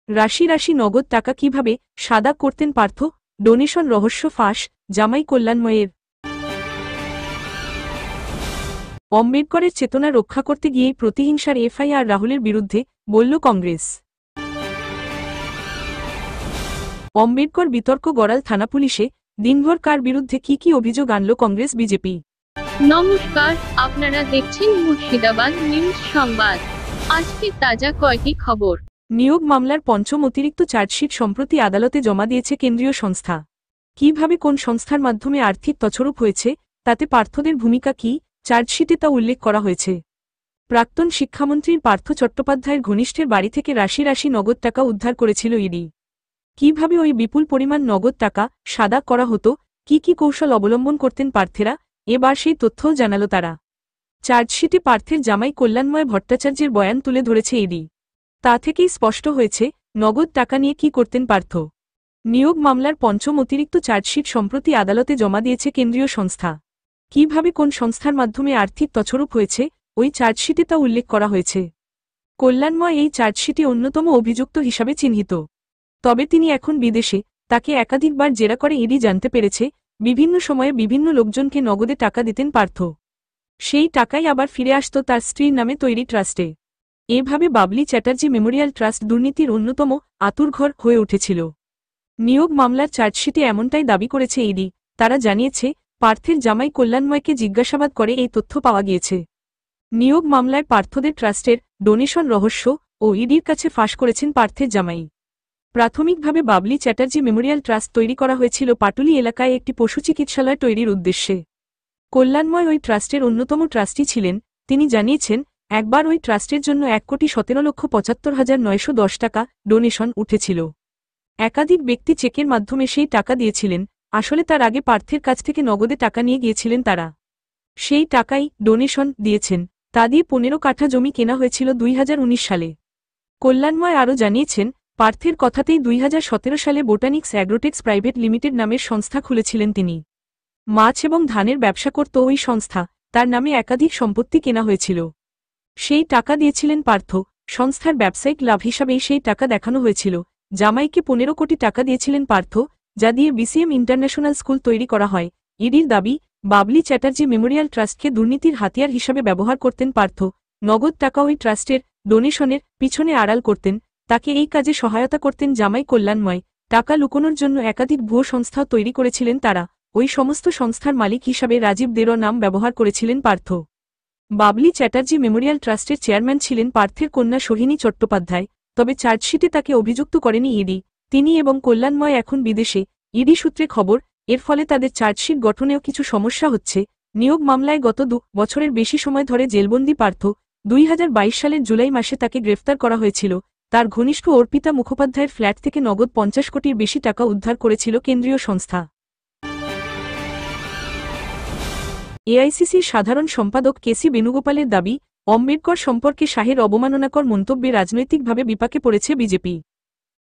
রাশি রাশি নগদ টাকা কিভাবে সাদা করতেন পার্থ, ডোনেশন রহস্য ফাঁস জামাই কল্যাণময়ের। অম্বেদকরের চেতনা রক্ষা করতে গিয়েই প্রতিহিংসার এফআইআর রাহুলের বিরুদ্ধে, বলল কংগ্রেস। অম্বেদকর বিতর্ক গড়াল থানা পুলিশে, দিনভর কার বিরুদ্ধে কি অভিযোগ আনল কংগ্রেস বিজেপি। নমস্কার, আপনারা দেখছেন মুর্শিদাবাদ নিউজ সংবাদ। আজকে তাজা কয়েকটি খবর। নিয়োগ মামলার পঞ্চম অতিরিক্ত চার্জশিট সম্প্রতি আদালতে জমা দিয়েছে কেন্দ্রীয় সংস্থা। কিভাবে কোন সংস্থার মাধ্যমে আর্থিক তছরূপ হয়েছে, তাতে পার্থদের ভূমিকা কি, চার্জশিটে তা উল্লেখ করা হয়েছে। প্রাক্তন শিক্ষামন্ত্রীর পার্থ চট্টোপাধ্যায়ের ঘনিষ্ঠের বাড়ি থেকে রাশি রাশি নগদ টাকা উদ্ধার করেছিল ইডি। কিভাবে ওই বিপুল পরিমাণ নগদ টাকা সাদা করা হতো, কি কৌশল অবলম্বন করতেন পার্থেরা, এবার সেই তথ্যও জানাল তারা। চার্জশিটে পার্থের জামাই কল্যাণময় ভট্টাচার্যের বয়ান তুলে ধরেছে ইডি। তা থেকেই স্পষ্ট হয়েছে নগদ টাকা নিয়ে কি করতেন পার্থ। নিয়োগ মামলার পঞ্চম অতিরিক্ত চার্জশিট সম্প্রতি আদালতে জমা দিয়েছে কেন্দ্রীয় সংস্থা। কিভাবে কোন সংস্থার মাধ্যমে আর্থিক তছরূপ হয়েছে, ওই চার্জশিটে তা উল্লেখ করা হয়েছে। কল্যাণময় এই চার্জশিটে অন্যতম অভিযুক্ত হিসাবে চিহ্নিত। তবে তিনি এখন বিদেশে, তাকে একাধিকবার জেরা করে ইডি জানতে পেরেছে বিভিন্ন সময়ে বিভিন্ন লোকজনকে নগদে টাকা দিতেন পার্থ। সেই টাকাই আবার ফিরে আসত তার স্ত্রীর নামে তৈরি ট্রাস্টে। এভাবে বাবলি চ্যাটার্জি মেমোরিয়াল ট্রাস্ট দুর্নীতির অন্যতম আতুরঘর হয়ে উঠেছিল। নিয়োগ মামলার চার্জশিটে এমনটাই দাবি করেছে ইডি। তারা জানিয়েছে পার্থের জামাই কল্যাণময়কে জিজ্ঞাসাবাদ করে এই তথ্য পাওয়া গিয়েছে। নিয়োগ মামলায় পার্থদের ট্রাস্টের ডোনেশন রহস্য ও ইডির কাছে ফাঁস করেছেন পার্থের জামাই। প্রাথমিকভাবে বাবলি চ্যাটার্জি মেমোরিয়াল ট্রাস্ট তৈরি করা হয়েছিল পাটুলি এলাকায় একটি পশু চিকিৎসালয় তৈরির উদ্দেশ্যে। কল্যাণময় ওই ট্রাস্টের অন্যতম ট্রাস্টি ছিলেন। তিনি জানিয়েছেন একবার ওই ট্রাস্টের জন্য ১,১৭,৭৫,৯১০ টাকা ডোনেশন উঠেছিল। একাধিক ব্যক্তি চেকের মাধ্যমে সেই টাকা দিয়েছিলেন। আসলে তার আগে পার্থের কাছ থেকে নগদে টাকা নিয়ে গিয়েছিলেন তারা। সেই টাকাই ডোনেশন দিয়েছেন। তা দিয়ে ১৫ কাঠা জমি কেনা হয়েছিল ২০১৯ সালে। কল্যাণময় আরও জানিয়েছেন পার্থের কথাতেই ২০১৭ সালে বোটানিক্স অ্যাগ্রোটেক্স প্রাইভেট লিমিটেড নামের সংস্থা খুলেছিলেন তিনি। মাছ এবং ধানের ব্যবসা করত ওই সংস্থা, তার নামে একাধিক সম্পত্তি কেনা হয়েছিল। সেই টাকা দিয়েছিলেন পার্থ। সংস্থার ব্যবসায়িক লাভ হিসাবেই সেই টাকা দেখানো হয়েছিল। জামাইকে ১৫ কোটি টাকা দিয়েছিলেন পার্থ, যা দিয়ে বিসিএম ইন্টারন্যাশনাল স্কুল তৈরি করা হয়। ইডির দাবি বাবলি চ্যাটার্জি মেমোরিয়াল ট্রাস্টকে দুর্নীতির হাতিয়ার হিসাবে ব্যবহার করতেন পার্থ। নগদ টাকা ওই ট্রাস্টের ডোনেশনের পিছনে আড়াল করতেন, তাকে এই কাজে সহায়তা করতেন জামাই কল্যাণময়। টাকা লুকোনোর জন্য একাধিক ভুয়ো সংস্থাও তৈরি করেছিলেন তারা। ওই সমস্ত সংস্থার মালিক হিসাবে রাজীব দেরও নাম ব্যবহার করেছিলেন পার্থ। বাবলি চ্যাটার্জি মেমোরিয়াল ট্রাস্টের চেয়ারম্যান ছিলেন পার্থের কন্যা সোহিনী চট্টোপাধ্যায়। তবে চার্জশিটে তাকে অভিযুক্ত করেনি ইডি। তিনি এবং কল্যাণময় এখন বিদেশে, ইডি সূত্রে খবর। এর ফলে তাদের চার্জশিট গঠনেও কিছু সমস্যা হচ্ছে। নিয়োগ মামলায় গত ২ বছরের বেশি সময় ধরে জেলবন্দি পার্থ। ২০২২ সালের জুলাই মাসে তাকে গ্রেফতার করা হয়েছিল। তার ঘনিষ্ঠ অর্পিতা মুখোপাধ্যায়ের ফ্ল্যাট থেকে নগদ ৫০ কোটির বেশি টাকা উদ্ধার করেছিল কেন্দ্রীয় সংস্থা। এআইসিসির সাধারণ সম্পাদক কেসি বেণুগোপালের দাবি অম্বেদকর সম্পর্কে শাহের অবমাননাকর মন্তব্যে রাজনৈতিকভাবে বিপাকে পড়েছে বিজেপি।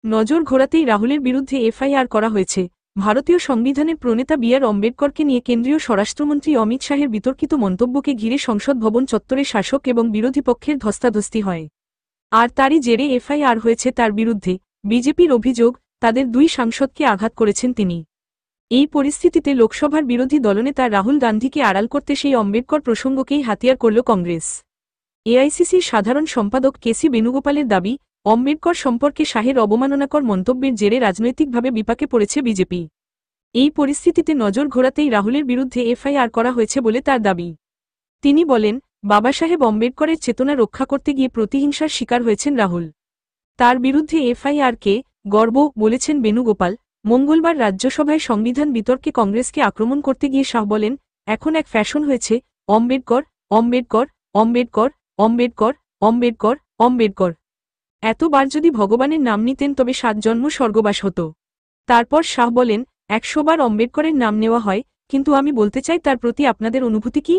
নজর ঘোরাতেই রাহুলের বিরুদ্ধে এফআইআর করা হয়েছে। ভারতীয় সংবিধানের প্রণেতা বি.আর. আম্বেদকরকে নিয়ে কেন্দ্রীয় স্বরাষ্ট্রমন্ত্রী অমিত শাহের বিতর্কিত মন্তব্যকে ঘিরে সংসদ ভবন চত্বরে শাসক এবং বিরোধী পক্ষের ধস্তাধস্তি হয়। আর তারই জেরে এফআইআর হয়েছে তার বিরুদ্ধে। বিজেপির অভিযোগ তাদের ২ সাংসদকে আঘাত করেছেন তিনি। এই পরিস্থিতিতে লোকসভার বিরোধী দলনেতা রাহুল গান্ধীকে আড়াল করতে সেই অম্বেদকর প্রসঙ্গকেই হাতিয়ার করল কংগ্রেস। এআইসিসির সাধারণ সম্পাদক কেসি বেণুগোপালের দাবি অম্বেদকর সম্পর্কে শাহের অবমাননাকর মন্তব্যের জেরে রাজনৈতিকভাবে বিপাকে পড়েছে বিজেপি। এই পরিস্থিতিতে নজর ঘোরাতেই রাহুলের বিরুদ্ধে এফআইআর করা হয়েছে বলে তার দাবি। তিনি বলেন বাবাসাহেব আম্বেদকরের চেতনা রক্ষা করতে গিয়ে প্রতিহিংসার শিকার হয়েছেন রাহুল। তার বিরুদ্ধে এফআইআরকে গর্ব বলেছেন বেণুগোপাল। মঙ্গলবার রাজ্যসভায় সংবিধান বিতর্কে কংগ্রেসকে আক্রমণ করতে গিয়ে শাহ বলেন এখন এক ফ্যাশন হয়েছে অম্বেদকর অম্বেদকর অম্বেদকর অম্বেদকর অম্বেদকর অম্বেদকর। এতবার যদি ভগবানের নাম নিতেন তবে ৭ জন্ম স্বর্গবাস হতো। তারপর শাহ বলেন ১০০ বার অম্বেদকরের নাম নেওয়া হয়, কিন্তু আমি বলতে চাই তার প্রতি আপনাদের অনুভূতি কি।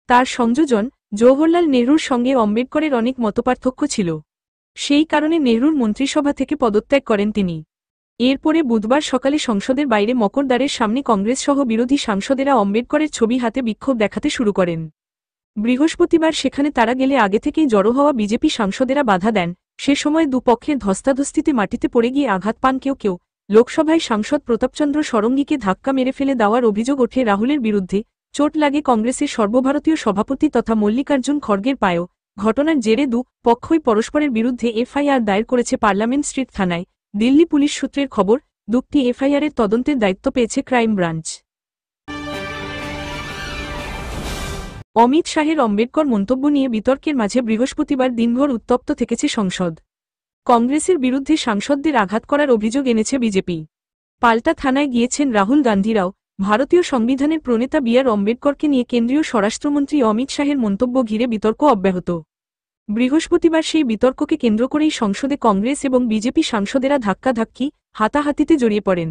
তার সংযোজন জওহরলাল নেহরুর সঙ্গে অম্বেদকরের অনেক মতপার্থক্য ছিল। সেই কারণে নেহরুর মন্ত্রিসভা থেকে পদত্যাগ করেন তিনি। এরপরে বুধবার সকালে সংসদের বাইরে মকরদ্বারের সামনে কংগ্রেস সহ বিরোধী সাংসদেরা অম্বেদকরের ছবি হাতে বিক্ষোভ দেখাতে শুরু করেন। বৃহস্পতিবার সেখানে তারা গেলে আগে থেকেই জড়ো হওয়া বিজেপি সাংসদেরা বাধা দেন। সে সময় দুপক্ষের ধস্তাধস্তিতে মাটিতে পড়ে গিয়ে আঘাত পান কেউ কেউ। লোকসভায় সাংসদ প্রতাপচন্দ্র ষড়ঙ্গীকে ধাক্কা মেরে ফেলে দেওয়ার অভিযোগ ওঠে রাহুলের বিরুদ্ধে। চোট লাগে কংগ্রেসের সর্বভারতীয় সভাপতি তথা মল্লিকার্জুন খড়গের পায়েও। ঘটনার জেরে পক্ষই পরস্পরের বিরুদ্ধে এফআইআর দায়ের করেছে পার্লামেন্ট স্ট্রিট থানায়। দিল্লি পুলিশ সূত্রের খবর, দুটি এফআইআরের তদন্তের দায়িত্ব পেয়েছে ক্রাইম ব্রাঞ্চ। অমিত শাহের আম্বেদকর মন্তব্য নিয়ে বিতর্কের মাঝে বৃহস্পতিবার দিনভর উত্তপ্ত থেকেছে সংসদ। কংগ্রেসের বিরুদ্ধে সাংসদদের আঘাত করার অভিযোগ এনেছে বিজেপি। পাল্টা থানায় গিয়েছেন রাহুল গান্ধীরাও। ভারতীয় সংবিধানের প্রণেতা বি আর আম্বেদকরকে নিয়ে কেন্দ্রীয় স্বরাষ্ট্রমন্ত্রী অমিত শাহের মন্তব্য ঘিরে বিতর্ক অব্যাহত। বৃহস্পতিবার সেই বিতর্ককে কেন্দ্র করেই সংসদে কংগ্রেস এবং বিজেপি সাংসদেরা ধাক্কাধাক্কি, হাতাহাতিতে জড়িয়ে পড়েন।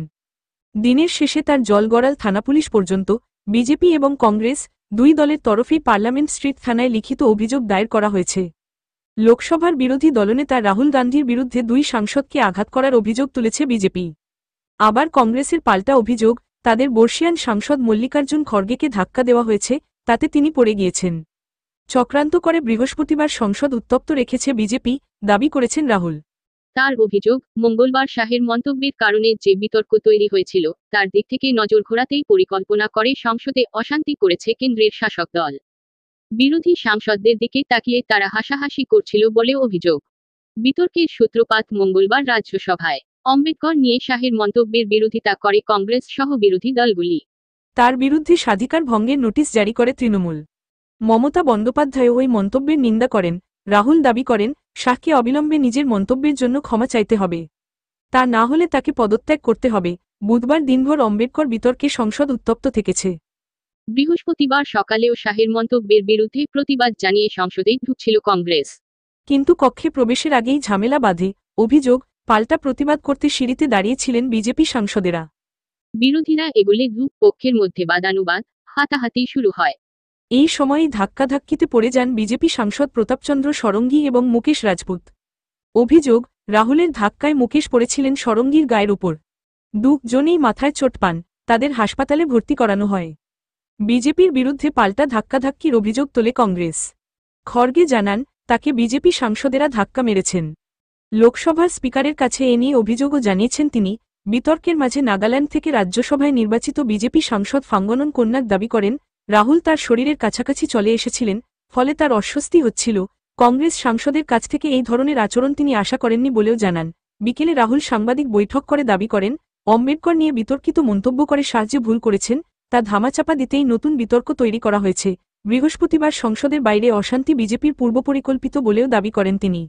দিনের শেষে তার জলগড়াল থানাপুলিশ পর্যন্ত বিজেপি এবং কংগ্রেস দুই দলের তরফেই পার্লামেন্ট স্ট্রিট থানায় লিখিত অভিযোগ দায়ের করা হয়েছে। লোকসভার বিরোধী দলনেতা রাহুল গান্ধীর বিরুদ্ধে দুই সাংসদকে আঘাত করার অভিযোগ তুলেছে বিজেপি। আবার কংগ্রেসের পাল্টা অভিযোগ, তাদের বর্ষিয়ান সাংসদ মল্লিকার্জুন খড়গেকে ধাক্কা দেওয়া হয়েছে, তাতে তিনি পড়ে গিয়েছেন। চক্রান্ত করে বৃহস্পতিবার সংসদ উত্তপ্ত রেখেছে বিজেপি, দাবি করেছেন রাহুল। তার অভিযোগ, মঙ্গলবার শাহের মন্তব্যের কারণে যে বিতর্ক তৈরি হয়েছিল তার দিক থেকে নজর ঘোরাতেই পরিকল্পনা করে সংসদে অশান্তি করেছে কেন্দ্রের শাসক দল। বিরোধী সাংসদদের দিকে তাকিয়ে তারা হাসাহাসি করছিল বলে অভিযোগ। বিতর্কের সূত্রপাত মঙ্গলবার রাজ্যসভায়। আম্বেদকর নিয়ে শাহের মন্তব্যের বিরোধিতা করে কংগ্রেস সহ বিরোধী দলগুলি। তার বিরুদ্ধে স্বাধিকার ভঙ্গের নোটিশ জারি করে তৃণমূল। মমতা বন্দ্যোপাধ্যায় ওই মন্তব্যের নিন্দা করেন। রাহুল দাবি করেন, শাহকে অবিলম্বে নিজের মন্তব্যের জন্য ক্ষমা চাইতে হবে। তা না হলে তাকে পদত্যাগ করতে হবে। বুধবার দিনভর আম্বেদকর বিতর্কে সংসদ উত্তপ্ত থেকেছে। বৃহস্পতিবার সকালেও শাহের মন্তব্যের বিরুদ্ধে প্রতিবাদ জানিয়ে সংসদে ঢুকছিল কংগ্রেস। কিন্তু কক্ষে প্রবেশের আগেই ঝামেলা বাধে। অভিযোগ, পাল্টা প্রতিবাদ করতে সিঁড়িতে দাঁড়িয়েছিলেন বিজেপি সাংসদেরা। বিরোধীরা এগুলে দুই পক্ষের মধ্যে বাদানুবাদ, হাতাহাতি শুরু হয়। এই সময়েই ধাক্কাধাক্কিতে পড়ে যান বিজেপি সাংসদ প্রতাপচন্দ্র ষড়ঙ্গী এবং মুকেশ রাজপুত। অভিযোগ, রাহুলের ধাক্কায় মুকেশ পড়েছিলেন ষড়ঙ্গীর গায়ের উপর। দুজনেই মাথায় চোট পান, তাদের হাসপাতালে ভর্তি করানো হয়। বিজেপির বিরুদ্ধে পাল্টা ধাক্কাধাক্কির অভিযোগ তোলে কংগ্রেস। খড়গে জানান, তাকে বিজেপি সাংসদেরা ধাক্কা মেরেছেন। লোকসভার স্পিকারের কাছে এ নিয়ে অভিযোগও জানিয়েছেন তিনি। বিতর্কের মাঝে নাগাল্যান্ড থেকে রাজ্যসভায় নির্বাচিত বিজেপি সাংসদ ফাঙ্গনন কন্যাক দাবি করেন, রাহুল তার শরীরের কাছাকাছি চলে এসেছিলেন, ফলে তার অস্বস্তি হচ্ছিল। কংগ্রেস সাংসদের কাছ থেকে এই ধরনের আচরণ তিনি আশা করেননি বলেও জানান। বিকেলে রাহুল সাংবাদিক বৈঠক করে দাবি করেন, আম্বেদকর নিয়ে বিতর্কিত মন্তব্য করে সাহায্যে ভুল করেছেন, তা ধামাচাপা দিতেই নতুন বিতর্ক তৈরি করা হয়েছে। বৃহস্পতিবার সংসদের বাইরে অশান্তি বিজেপির পূর্বপরিকল্পিত বলেও দাবি করেন তিনি।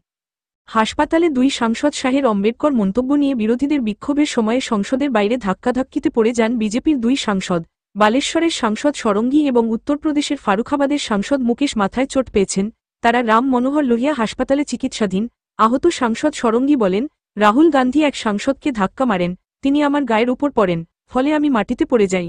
হাসপাতালে দুই সাংসদ শাহের আম্বেদকর মন্তব্য নিয়ে বিরোধীদের বিক্ষোভের সময়ে সংসদের বাইরে ধাক্কাধাক্কিতে পড়ে যান বিজেপির দুই সাংসদ। বালেশ্বরের সাংসদ ষড়ঙ্গী এবং উত্তরপ্রদেশের ফারুখাবাদের সাংসদ মুকেশ মাথায় চোট পেয়েছেন। তারা রাম মনোহর লোহিয়া হাসপাতালে চিকিৎসাধীন। আহত সাংসদ ষড়ঙ্গী বলেন, রাহুল গান্ধী এক সাংসদকে ধাক্কা মারেন, তিনি আমার গায়ের উপর পড়েন, ফলে আমি মাটিতে পড়ে যাই।